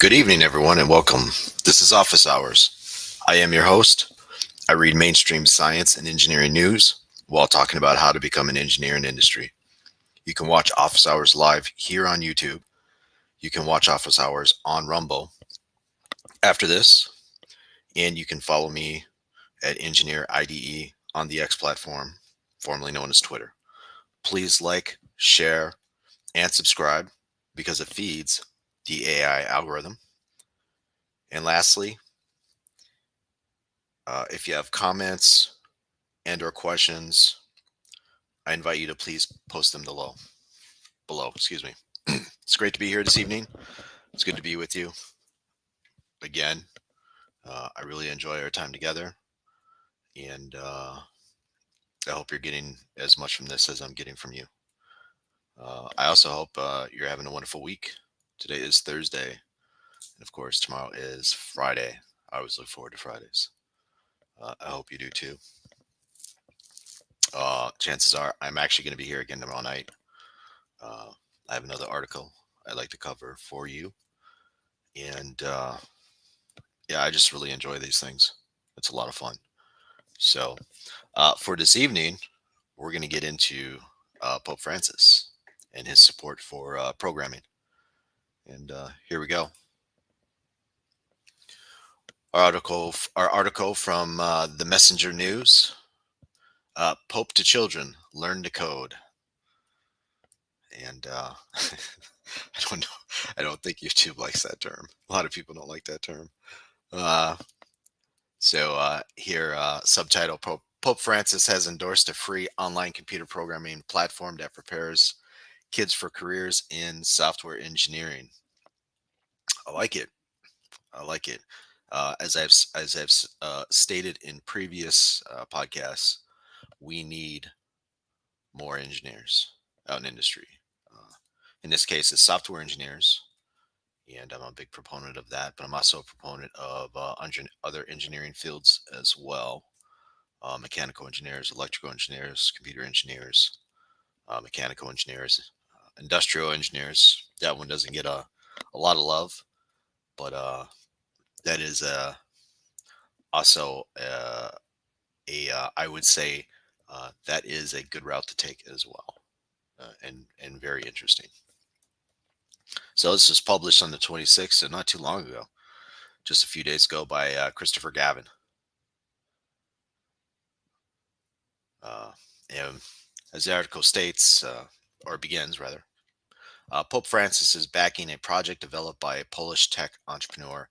Good evening, everyone, and welcome. This is Office Hours. I am your host. I read mainstream science and engineering news while talking about how to become an engineer in industry. You can watch Office Hours live here on YouTube. You can watch Office Hours on Rumble after this, and you can follow me at EngineerIDE on the X platform, formerly known as Twitter. Please like, share, and subscribe because it feeds the AI algorithm. And lastly, if you have comments and/or questions, I invite you to please post them below. Excuse me. It's great to be here this evening. It's good to be with you again. I really enjoy our time together, and I hope you're getting as much from this as I'm getting from you. I also hope you're having a wonderful week. Today is Thursday, and of course, tomorrow is Friday. I always look forward to Fridays. I hope you do too. Chances are I'm actually going to be here again tomorrow night. I have another article I'd like to cover for you. And yeah, I just really enjoy these things. It's a lot of fun. So for this evening, we're going to get into Pope Francis and his support for programming. And here we go. Our article from the Messenger News. Pope to children, learn to code. And I don't know. I don't think YouTube likes that term. A lot of people don't like that term. Here, subtitle: Pope Francis has endorsed a free online computer programming platform that prepares kids for careers in software engineering. I like it. I like it. As I've stated in previous podcasts, we need more engineers out in industry. Uh, in this case, it's software engineers, and I'm a big proponent of that. But I'm also a proponent of other engineering fields as well. Mechanical engineers, electrical engineers, computer engineers, mechanical engineers, industrial engineers. That one doesn't get a lot of love, but that is also I would say that is a good route to take as well, and very interesting. So this was published on the 26th, so not too long ago, just a few days ago, by Christopher Gavin. And as the article states, or begins rather, Pope Francis is backing a project developed by a Polish tech entrepreneur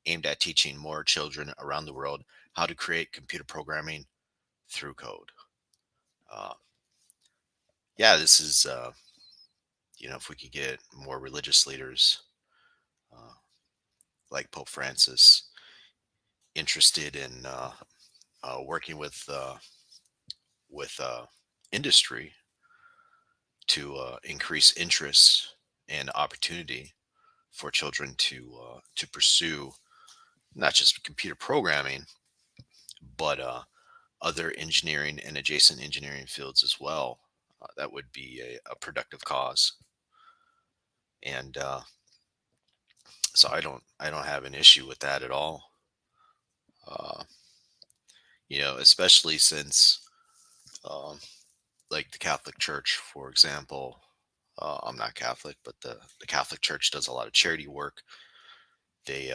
aimed at teaching more children around the world how to create computer programming through code. Uh, yeah, this is, if we could get more religious leaders uh, like Pope Francis interested in working with industry to increase interest and opportunity for children to pursue not just computer programming, but other engineering and adjacent engineering fields as well. That would be a productive cause, and so I don't have an issue with that at all. Uh, especially since um, like the Catholic Church, for example. I'm not Catholic, but the Catholic Church does a lot of charity work. They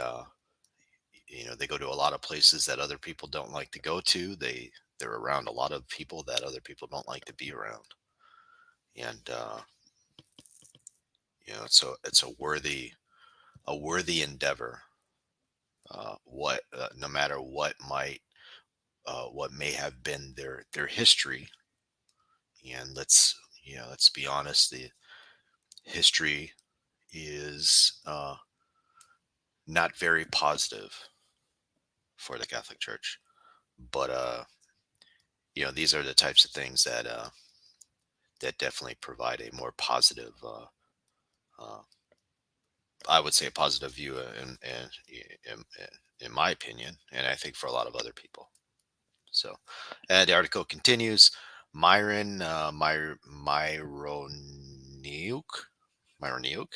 they go to a lot of places that other people don't like to go to. They're around a lot of people that other people don't like to be around, and it's a worthy endeavor. No matter what may have been their history, and let's be honest, the history is not very positive for the Catholic Church. But these are the types of things that definitely provide a more positive, uh, I would say, a positive view in my opinion, and I think for a lot of other people. So, the article continues. Myron Myroniuk.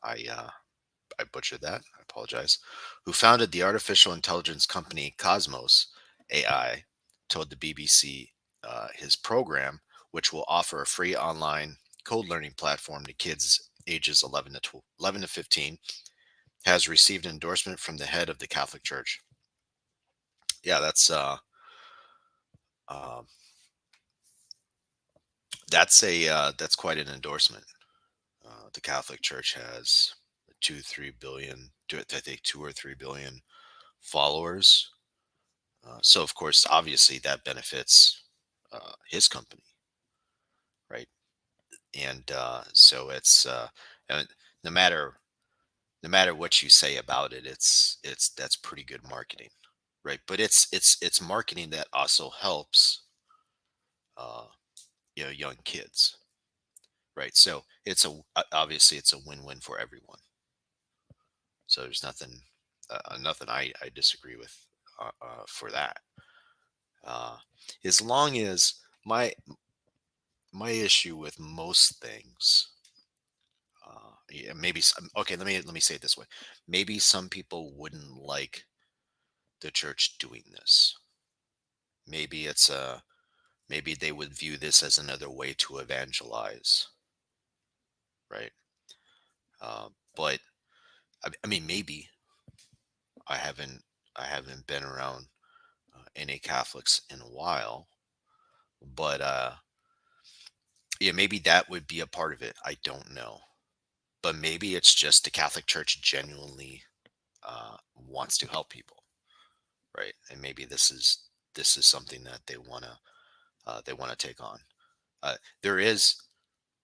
I butchered that. I apologize, who founded the artificial intelligence company Cosmos AI, told the BBC his program, which will offer a free online code learning platform to kids ages 11 to 15, has received endorsement from the head of the Catholic Church. Yeah, uh, that's quite an endorsement. The Catholic Church has 2 3 billion, I think 2 or 3 billion followers. So of course, obviously, that benefits his company, right? And so and no matter no matter what you say about it, it's that's pretty good marketing, right? But it's marketing that also helps uh, young kids, right? So obviously it's a win-win for everyone. So there's nothing I disagree with for that. Uh, as long as my issue with most things, yeah, maybe okay. Let me say it this way. Maybe some people wouldn't like the church doing this. Maybe maybe they would view this as another way to evangelize, right? But I mean, maybe I haven't I haven't been around any Catholics in a while, but yeah, maybe that would be a part of it. I don't know, but maybe it's just the Catholic Church genuinely wants to help people, right? And maybe this is something that they want to take on. There is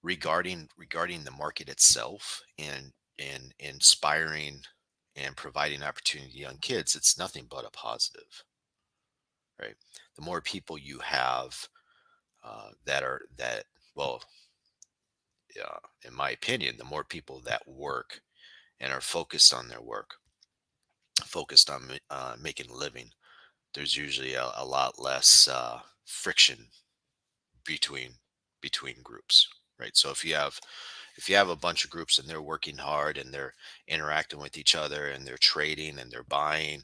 regarding the market itself and inspiring and providing opportunity to young kids. It's nothing but a positive, right? The more people you have that well, in my opinion, the more people that work and are focused on their work, focused on making a living, there's usually a lot less friction between groups, right? So if you have a bunch of groups and they're working hard and they're interacting with each other and they're trading and they're buying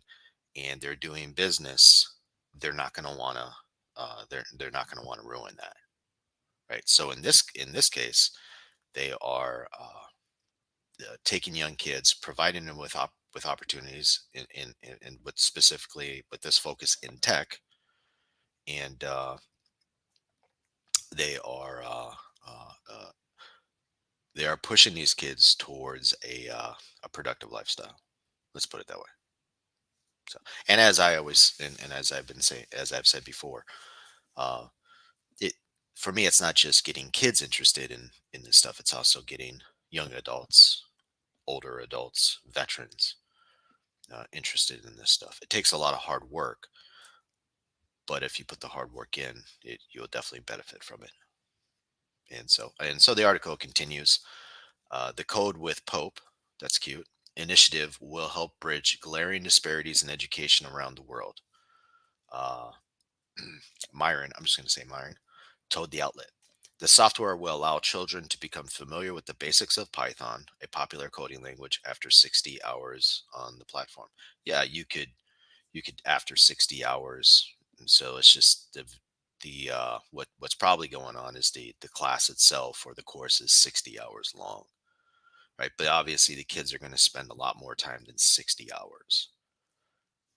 and they're doing business, they're not going to want to they're not going to want to ruin that, right? So in this case, they are taking young kids, providing them with opportunities in with specifically with this focus in tech, and they are uh, uh, uh, they are pushing these kids towards a productive lifestyle. Let's put it that way. So, and as I always and as I've been saying, as I've said before, uh, it for me, it's not just getting kids interested in this stuff. It's also getting young adults, older adults, veterans interested in this stuff. It takes a lot of hard work, but if you put the hard work in, you'll definitely benefit from it. And so the article continues. The code with Pope, that's cute, initiative will help bridge glaring disparities in education around the world. Uh, Myron, I'm just going to say Myron, told the outlet. The software will allow children to become familiar with the basics of Python, a popular coding language, after 60 hours on the platform. Yeah, you could after 60 hours. And so it's just what's probably going on is the class itself or the course is 60 hours long, right? But obviously the kids are going to spend a lot more time than 60 hours,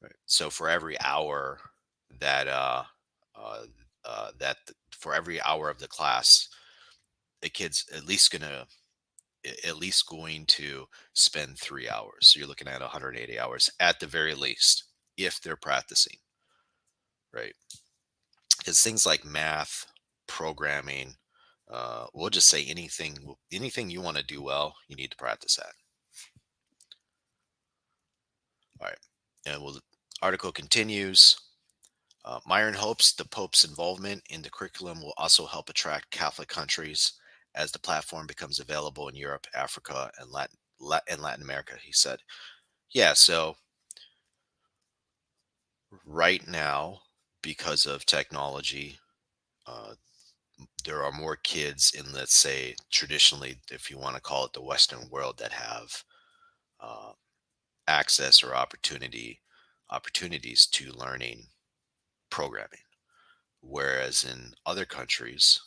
right? So for every hour that uh for every hour of the class, the kid's at least going to spend 3 hours. So you're looking at 180 hours at the very least if they're practicing, right? Because things like math, programming, we'll just say anything you want to do well, you need to practice that. All right. And well, the article continues. Myron hopes the Pope's involvement in the curriculum will also help attract Catholic countries as the platform becomes available in Europe, Africa, and Latin America. He said, "Yeah, so right now, because of technology, uh, there are more kids in, let's say, traditionally, if you want to call it the Western world, that have uh, access or opportunities to learning programming. Whereas in other countries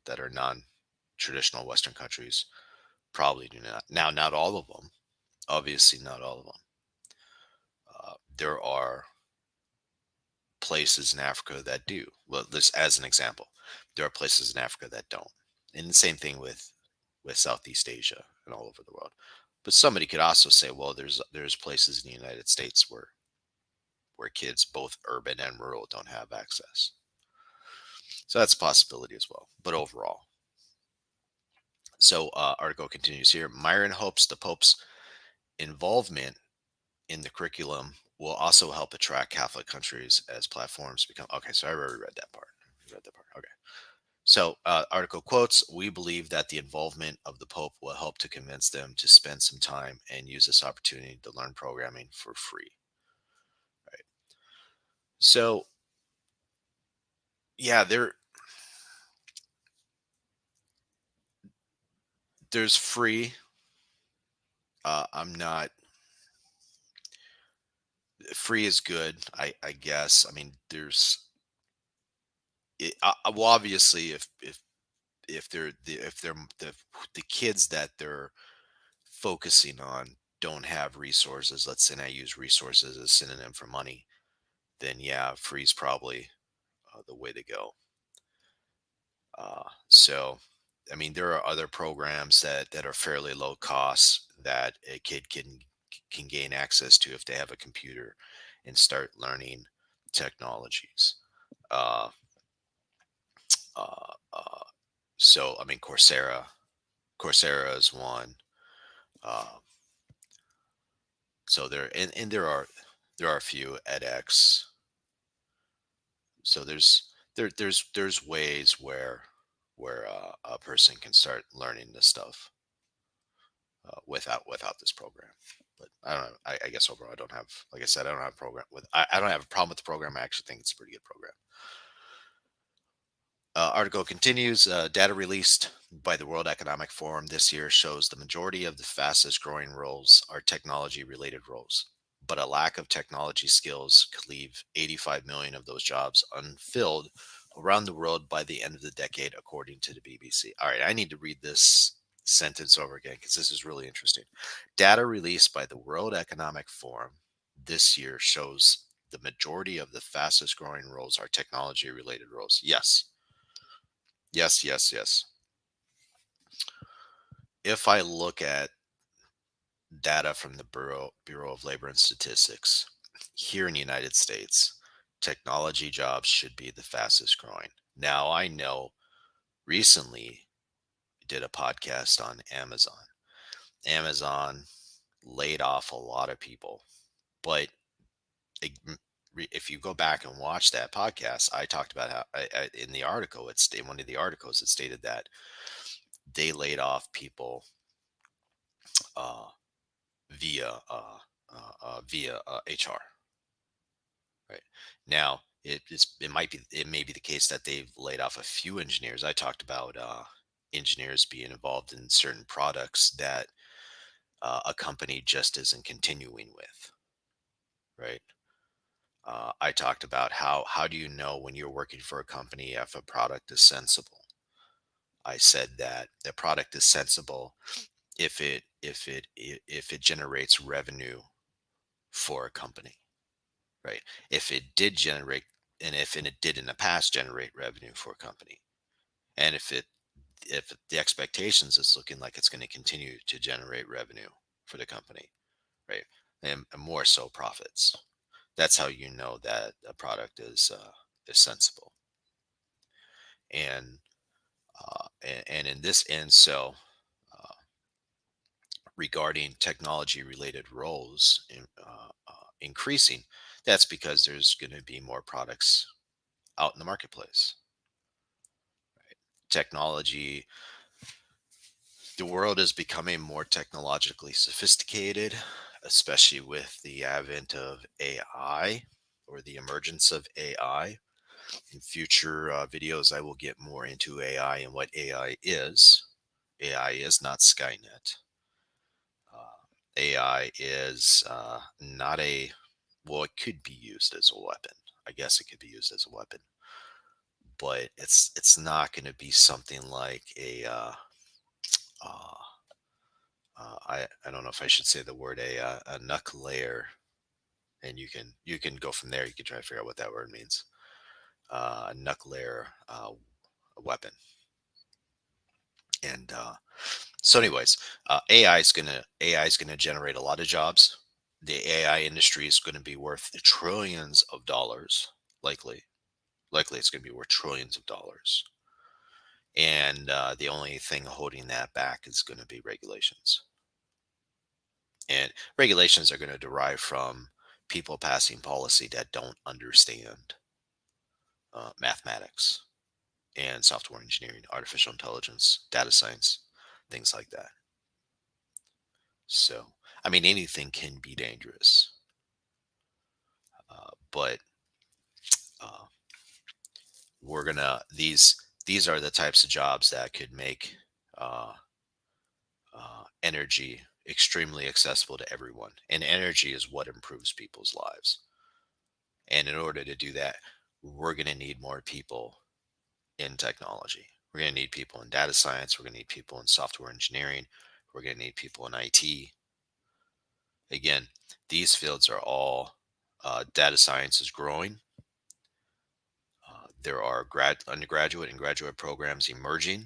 that are non-traditional Western countries, probably do not. Now, not all of them, obviously, not all of them. There are places in Africa that do. Well, this as an example, there are places in Africa that don't, and the same thing with Southeast Asia and all over the world. But somebody could also say, well, there's places in the United States where kids, both urban and rural, don't have access. So that's a possibility as well. But overall, so article continues here. Myron hopes the Pope's involvement in the curriculum will also help attract Catholic countries as platforms become. Okay, so I already read that part. Okay. So, article quotes, we believe that the involvement of the Pope will help to convince them to spend some time and use this opportunity to learn programming for free. Right. So, yeah, there's free. I'm not free is good. I guess. I mean, well, obviously, if the kids that they're focusing on don't have resources, let's say I use resources as a synonym for money, then yeah, free's probably the way to go. So, I mean, there are other programs that are fairly low cost that a kid can gain access to if they have a computer and start learning technologies. Uh, uh, uh, so, I mean, Coursera is one. Uh, so and there are a few edX. So there's ways where a person can start learning this stuff without this program. But I don't know. I guess overall, I don't have, like I said, I don't have a program with. I don't have a problem with the program. I actually think it's a pretty good program. Article continues. Data released by the World Economic Forum this year shows the majority of the fastest growing roles are technology related roles, but a lack of technology skills could leave 85 million of those jobs unfilled around the world by the end of the decade, according to the BBC. All right, I need to read this sentence over again because this is really interesting. Data released by the World Economic Forum this year shows the majority of the fastest growing roles are technology related roles. Yes. Yes, yes, yes. If I look at data from the Bureau of Labor and Statistics here in the United States, technology jobs should be the fastest growing. Now, I know recently I did a podcast on Amazon. Amazon laid off a lot of people, but it- if you go back and watch that podcast, I talked about how in the article, in one of the articles, it stated that they laid off people uh, via HR. Right now, it may be the case that they've laid off a few engineers. I talked about engineers being involved in certain products that a company just isn't continuing with. Right. I talked about how do you know when you're working for a company if a product is sensible. I said that the product is sensible if it generates revenue for a company, right? If it did generate, and if and it did in the past generate revenue for a company, and if the expectations is looking like it's going to continue to generate revenue for the company, right, and more so profits, that's how you know that a product is sensible. And and in this end, so uh, regarding technology related roles increasing, that's because there's going to be more products out in the marketplace. Technology, the world is becoming more technologically sophisticated, especially with the advent of AI or the emergence of AI. In future videos, I will get more into AI and what AI is. AI is not Skynet. AI is not a well, it could be used as a weapon. I guess it could be used as a weapon, but it's not going to be something like uh, I don't know if I should say the word a nuclear, and you can go from there. You can try to figure out what that word means. A nuclear weapon, and so, anyways, AI is gonna generate a lot of jobs. The AI industry is going to be worth trillions of dollars, likely. Likely, it's going to be worth trillions of dollars. And the only thing holding that back is going to be regulations. And regulations are going to derive from people passing policy that don't understand mathematics and software engineering, artificial intelligence, data science, things like that. So, I mean, anything can be dangerous, but uh, we're gonna these are the types of jobs that could make uh, energy extremely accessible to everyone. And energy is what improves people's lives. And in order to do that, we're going to need more people in technology. We're going to need people in data science. We're going to need people in software engineering. We're going to need people in IT. Again, these fields are all data science is growing. There are undergraduate and graduate programs emerging.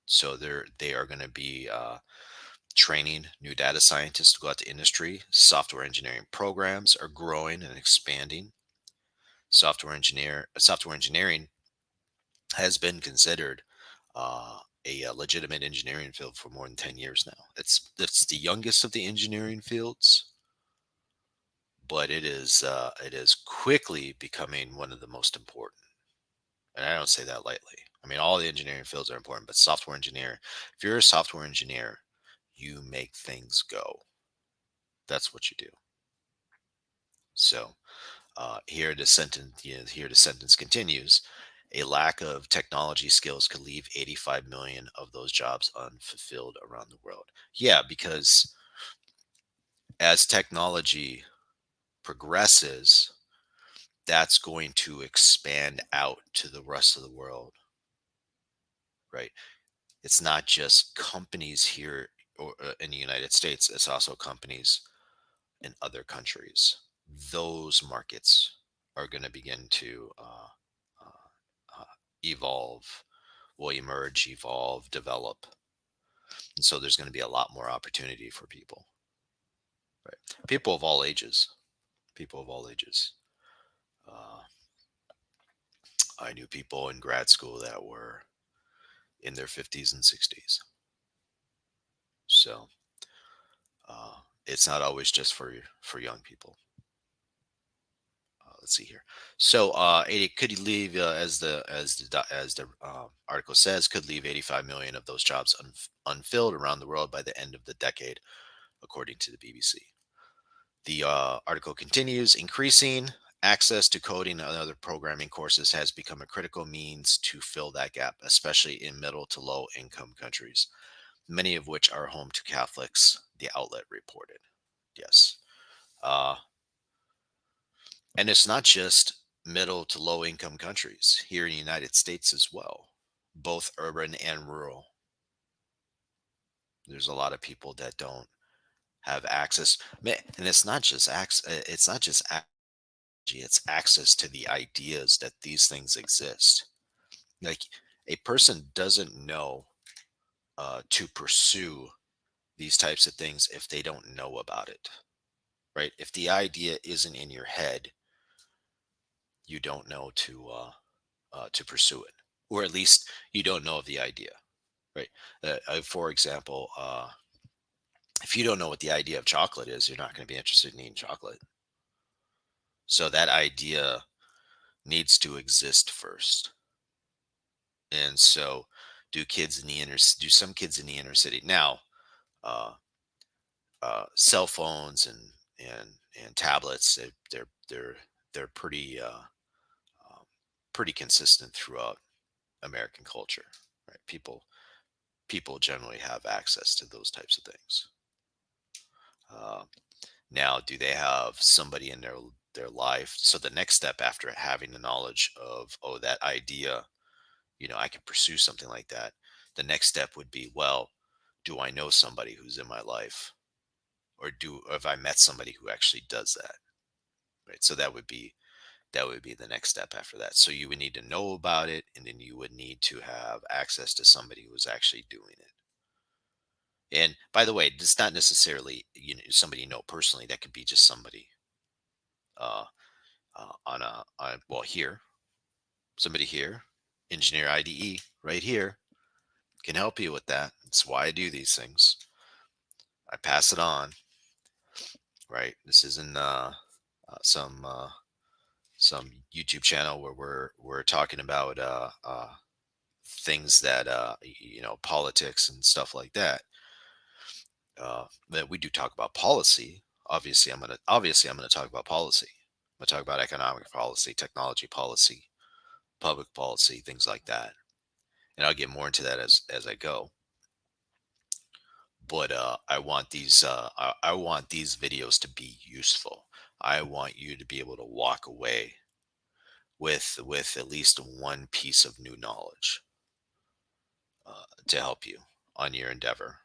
So they are going to be training new data scientists to go out to industry. Software engineering programs are growing and expanding. Software engineering has been considered a legitimate engineering field for more than 10 years now. It's the youngest of the engineering fields, but it is quickly becoming one of the most important. And I don't say that lightly. I mean, all the engineering fields are important, but software engineer, if you're a software engineer, you make things go. That's what you do. So here the sentence continues. A lack of technology skills could leave 85 million of those jobs unfulfilled around the world. Yeah, because as technology progresses, that's going to expand out to the rest of the world, right? It's not just companies here or in the United States, it's also companies in other countries. Those markets are going to begin to uh, evolve, will emerge, evolve, develop. And so there's going to be a lot more opportunity for people, right? People of all ages, people of all ages. Uh, I knew people in grad school that were in their 50s and 60s. So it's not always just for young people. Let's see here. So it could leave as the article says, could leave 85 million of those jobs unfilled around the world by the end of the decade, according to the BBC. The article continues. Increasing access to coding and other programming courses has become a critical means to fill that gap, especially in middle to low income countries, many of which are home to Catholics. The outlet reported. Yes. Uh, And it's not just middle to low income countries here in the United States as well, both urban and rural. There's a lot of people that don't have access. And it's not just access, it's access to the ideas that these things exist. Like a person doesn't know to pursue these types of things if they don't know about it, right? If the idea isn't in your head, you don't know to pursue it, or at least you don't know of the idea, right? For example, if you don't know what the idea of chocolate is, you're not going to be interested in eating chocolate. So that idea needs to exist first. And so, do some kids in the inner city now? Uh, Cell phones and tablets, they're um, pretty consistent throughout American culture, right? People generally have access to those types of things. Uh, Now, do they have somebody in their life? So the next step after having the knowledge of, oh, that idea, I can pursue something like that. The next step would be, well, do I know somebody who's in my life, or have I met somebody who actually does that? Right. So that would be the next step after that. So you would need to know about it, and then you would need to have access to somebody who is actually doing it. And by the way, it's not necessarily somebody you know personally. That could be just somebody uh, well, here, somebody here, Engineer IDE right here can help you with that. That's why I do these things. I pass it on, right? This isn't some YouTube channel where we're talking about things that politics and stuff like that. That we do talk about policy. Obviously I'm gonna talk about policy. I'm gonna talk about economic policy, technology policy, public policy, things like that. And I'll get more into that as I go. But I want these videos to be useful. I want you to be able to walk away with at least one piece of new knowledge to help you on your endeavor,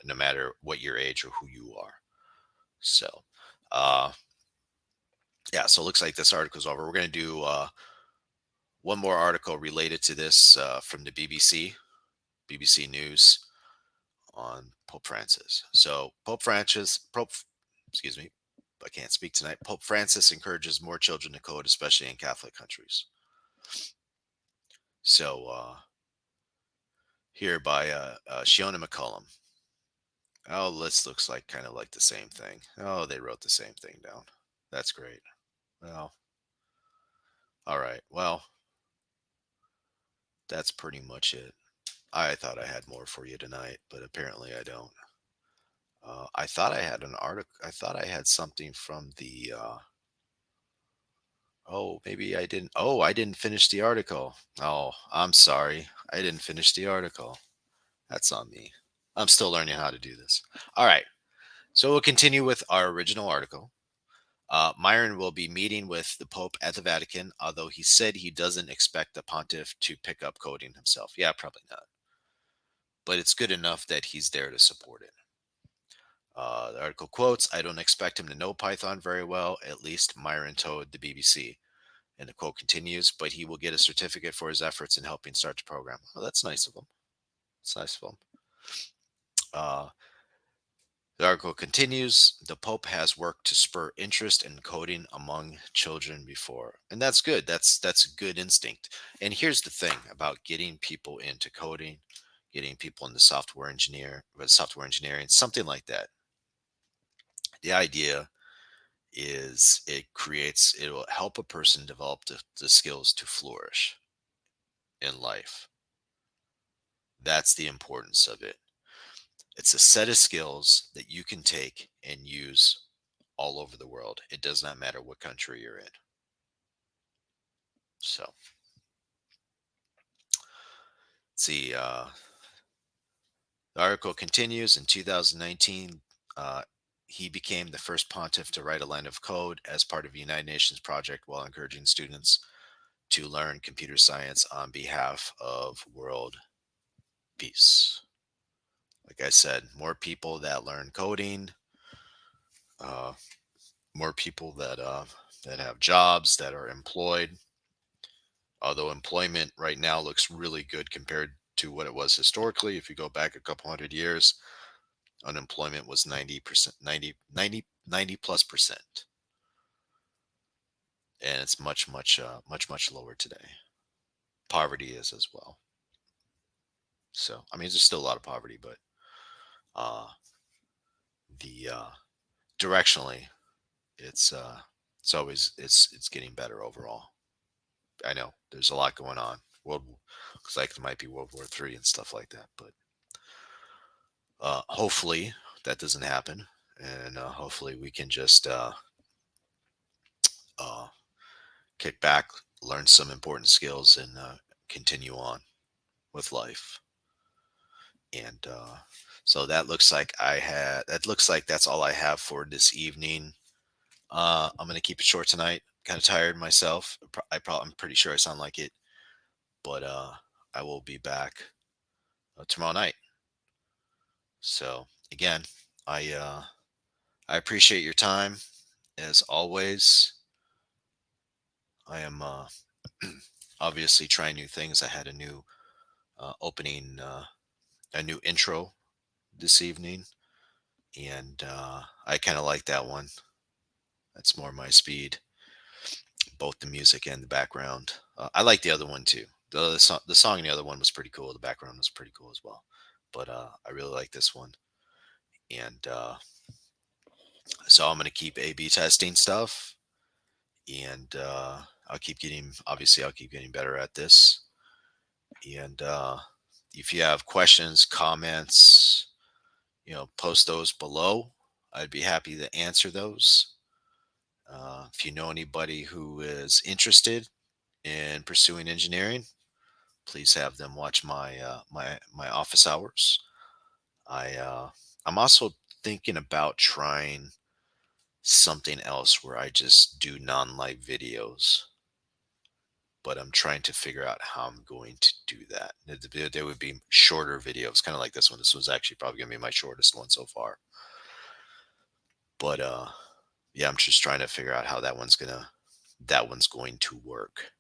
no matter what your age or who you are. So, uh, yeah. So it looks like this article's over. We're going to do one more article related to this from the BBC News on Pope Francis. So excuse me, I can't speak tonight. Pope Francis encourages more children to code, especially in Catholic countries. So here by Shiona McCullum. Oh, this looks like kind of like the same thing. Oh, they wrote the same thing down. That's great. Well, all right. Well, that's pretty much it. I thought I had more for you tonight, but apparently I don't. I thought I had an article. I thought I had something from the. Oh, maybe I didn't. Oh, I didn't finish the article. Oh, I'm sorry. I didn't finish the article. That's on me. I'm still learning how to do this. All right. So we'll continue with our original article. Myron will be meeting with the Pope at the Vatican, although he said he doesn't expect the pontiff to pick up coding himself. Yeah, probably not. But it's good enough that he's there to support it. The article quotes, I don't expect him to know Python very well, at least Myron told the BBC. And the quote continues, but he will get a certificate for his efforts in helping start the program. Well, that's nice of him. It's nice of him. Uh, the article continues, the Pope has worked to spur interest in coding among children before. And that's good. That's a good instinct. And here's the thing about getting people into coding, getting people into software engineering, something like that. The idea is it'll help a person develop the skills to flourish in life. That's the importance of it. It's a set of skills that you can take and use all over the world. It does not matter what country you're in. So, see, the article continues. In 2019, uh, he became the first pontiff to write a line of code as part of a United Nations project while encouraging students to learn computer science on behalf of world peace. Like I said, more people that learn coding, uh, more people that have jobs that are employed. Although employment right now looks really good compared to what it was historically. If you go back a couple hundred years, unemployment was 90%, 90 plus percent. And it's much lower today. Poverty is as well. So, I mean, there's still a lot of poverty, but uh, the directionally, it's it's getting better overall. I know there's a lot going on. Looks like there might be World War III and stuff like that, but hopefully that doesn't happen, and hopefully we can just uh, kick back, learn some important skills, and continue on with life. And so that looks like that's all I have for this evening. I'm gonna keep it short tonight. Kind of tired myself. I'm pretty sure I sound like it, but I will be back tomorrow night. So again, I appreciate your time as always. I am obviously trying new things. I had a new opening, a new intro this evening, and I kind of like that one. That's more my speed, both the music and the background. I like the other one too. The song in the other one was pretty cool. The background was pretty cool as well. But I really like this one. And so I'm going to keep A/B testing stuff. And I'll keep getting better at this. And if you have questions, comments, post those below. I'd be happy to answer those. If you know anybody who is interested in pursuing engineering, please have them watch my office hours. I I'm also thinking about trying something else where I just do non-live videos, but I'm trying to figure out how I'm going to do that. They would be shorter videos, kind of like this one. This was actually probably going to be my shortest one so far. But yeah, I'm just trying to figure out how that one's going to work.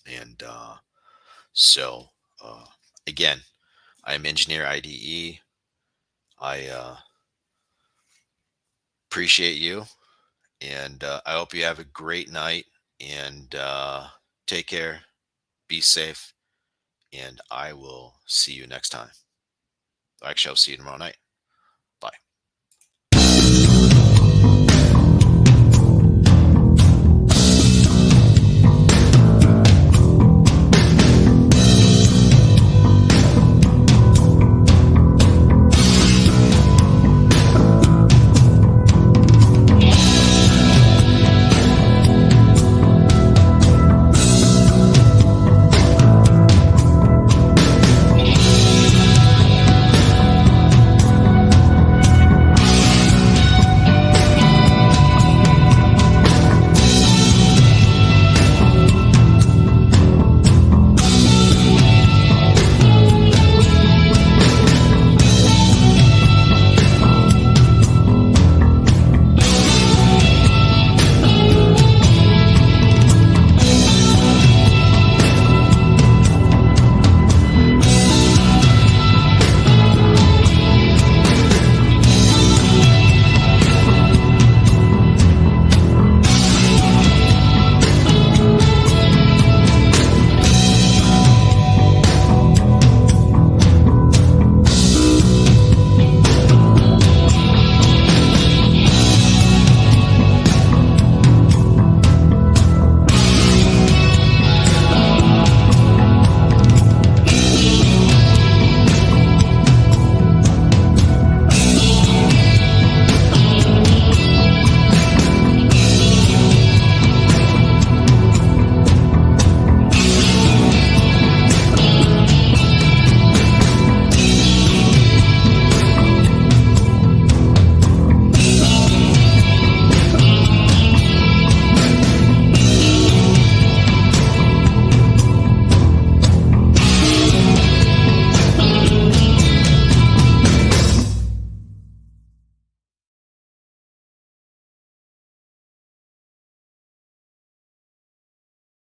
And so uh, again, I'm Engineer IDE. I appreciate you, and I hope you have a great night. And take care, be safe, and I will see you next time. Actually, I'll see you tomorrow night.